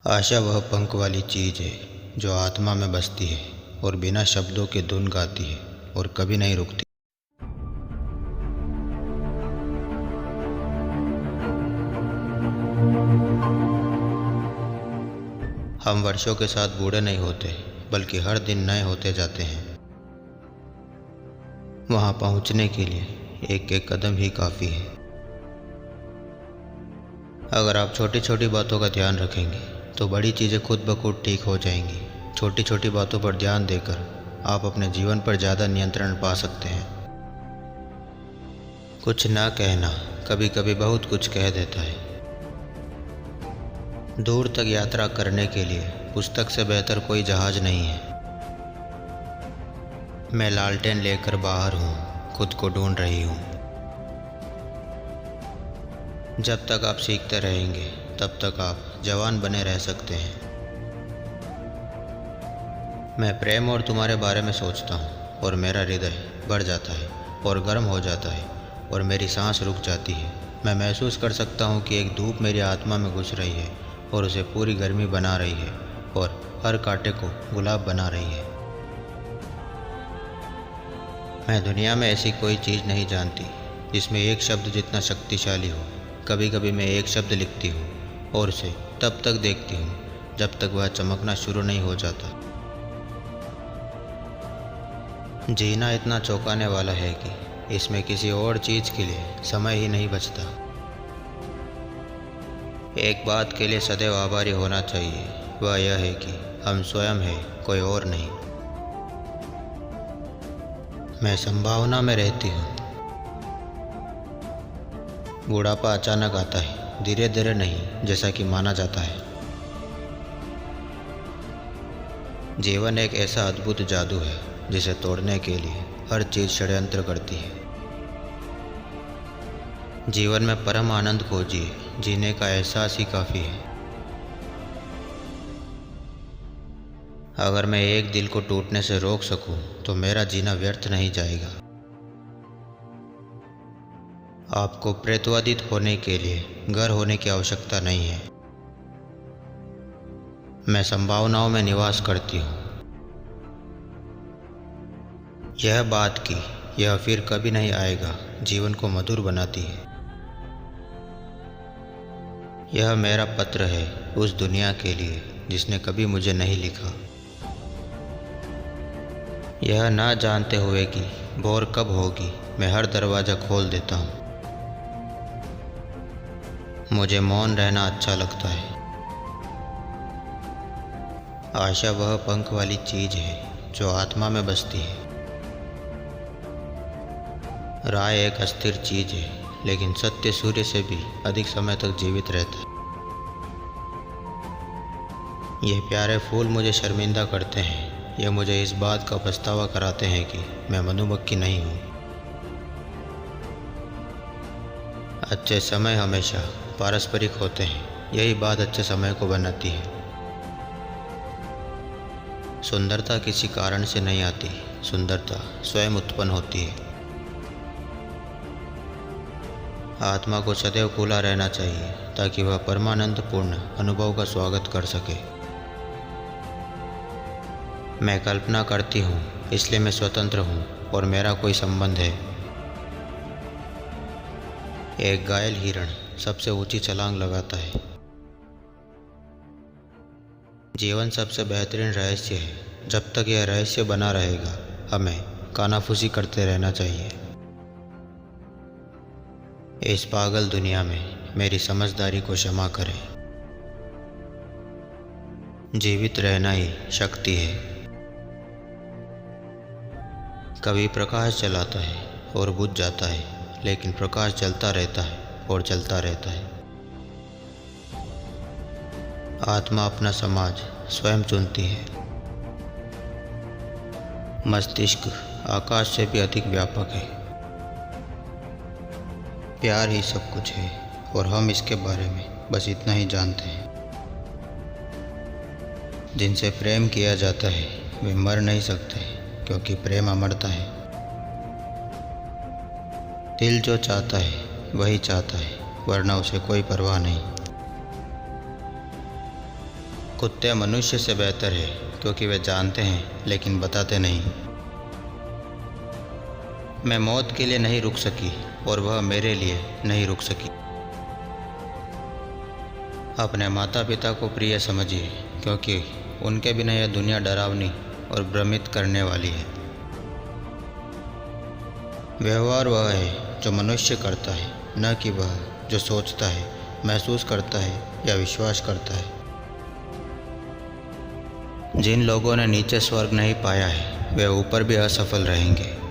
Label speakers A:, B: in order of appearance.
A: आशा वह पंख वाली चीज़ है जो आत्मा में बसती है और बिना शब्दों के धुन गाती है और कभी नहीं रुकती। हम वर्षों के साथ बूढ़े नहीं होते, बल्कि हर दिन नए होते जाते हैं। वहाँ पहुँचने के लिए एक एक कदम ही काफ़ी है। अगर आप छोटी छोटी बातों का ध्यान रखेंगे तो बड़ी चीज़ें खुद ब खुद ठीक हो जाएंगी। छोटी छोटी बातों पर ध्यान देकर आप अपने जीवन पर ज़्यादा नियंत्रण पा सकते हैं। कुछ ना कहना कभी कभी बहुत कुछ कह देता है। दूर तक यात्रा करने के लिए पुस्तक से बेहतर कोई जहाज नहीं है। मैं लालटेन लेकर बाहर हूँ, खुद को ढूंढ रही हूँ। जब तक आप सीखते रहेंगे तब तक आप जवान बने रह सकते हैं। मैं प्रेम और तुम्हारे बारे में सोचता हूँ और मेरा हृदय बढ़ जाता है और गर्म हो जाता है और मेरी सांस रुक जाती है। मैं महसूस कर सकता हूँ कि एक धूप मेरी आत्मा में घुस रही है और उसे पूरी गर्मी बना रही है और हर कांटे को गुलाब बना रही है। मैं दुनिया में ऐसी कोई चीज़ नहीं जानती जिसमें एक शब्द जितना शक्तिशाली हो। कभी कभी मैं एक शब्द लिखती हूँ और उसे तब तक देखती हूँ जब तक वह चमकना शुरू नहीं हो जाता। जीना इतना चौंकाने वाला है कि इसमें किसी और चीज़ के लिए समय ही नहीं बचता। एक बात के लिए सदैव आभारी होना चाहिए, वह यह है कि हम स्वयं हैं, कोई और नहीं। मैं संभावना में रहती हूँ। बुढ़ापा अचानक आता है, धीरे धीरे नहीं, जैसा कि माना जाता है। जीवन एक ऐसा अद्भुत जादू है जिसे तोड़ने के लिए हर चीज़ षड्यंत्र करती है। जीवन में परम आनंद खोजिए, जीने का एहसास ही काफ़ी है। अगर मैं एक दिल को टूटने से रोक सकूं तो मेरा जीना व्यर्थ नहीं जाएगा। आपको प्रेतवादित होने के लिए घर होने की आवश्यकता नहीं है। मैं संभावनाओं में निवास करती हूँ। यह बात कि यह फिर कभी नहीं आएगा जीवन को मधुर बनाती है। यह मेरा पत्र है उस दुनिया के लिए जिसने कभी मुझे नहीं लिखा। यह ना जानते हुए कि भोर कब होगी, मैं हर दरवाज़ा खोल देता हूँ। मुझे मौन रहना अच्छा लगता है। आशा वह पंख वाली चीज़ है जो आत्मा में बसती है। राय एक अस्थिर चीज़ है, लेकिन सत्य सूर्य से भी अधिक समय तक जीवित रहता है। ये प्यारे फूल मुझे शर्मिंदा करते हैं। ये मुझे इस बात का पछतावा कराते हैं कि मैं मधुमक्खी नहीं हूँ। अच्छे समय हमेशा पारस्परिक होते हैं, यही बात अच्छे समय को बनाती है। सुंदरता किसी कारण से नहीं आती, सुंदरता स्वयं उत्पन्न होती है। आत्मा को सदैव खुला रहना चाहिए ताकि वह परमानंद पूर्ण अनुभव का स्वागत कर सके। मैं कल्पना करती हूँ, इसलिए मैं स्वतंत्र हूँ और मेरा कोई संबंध है। एक घायल हिरण सबसे ऊंची छलांग लगाता है। जीवन सबसे बेहतरीन रहस्य है। जब तक यह रहस्य बना रहेगा, हमें कानाफूसी करते रहना चाहिए। इस पागल दुनिया में मेरी समझदारी को क्षमा करें। जीवित रहना ही शक्ति है। कभी प्रकाश जलाता है और बुझ जाता है, लेकिन प्रकाश जलता रहता है और जलता रहता है। आत्मा अपना समाज स्वयं चुनती है। मस्तिष्क आकाश से भी अधिक व्यापक है। प्यार ही सब कुछ है और हम इसके बारे में बस इतना ही जानते हैं। जिनसे प्रेम किया जाता है वे मर नहीं सकते, क्योंकि प्रेम अमरता है। दिल जो चाहता है वही चाहता है, वरना उसे कोई परवाह नहीं। कुत्ते मनुष्य से बेहतर है क्योंकि वे जानते हैं लेकिन बताते नहीं। मैं मौत के लिए नहीं रुक सकी और वह मेरे लिए नहीं रुक सकी। अपने माता पिता को प्रिय समझिए क्योंकि उनके बिना यह दुनिया डरावनी और भ्रमित करने वाली है। व्यवहार वह है जो मनुष्य करता है, न कि वह जो सोचता है, महसूस करता है या विश्वास करता है। जिन लोगों ने नीचे स्वर्ग नहीं पाया है वे ऊपर भी असफल रहेंगे।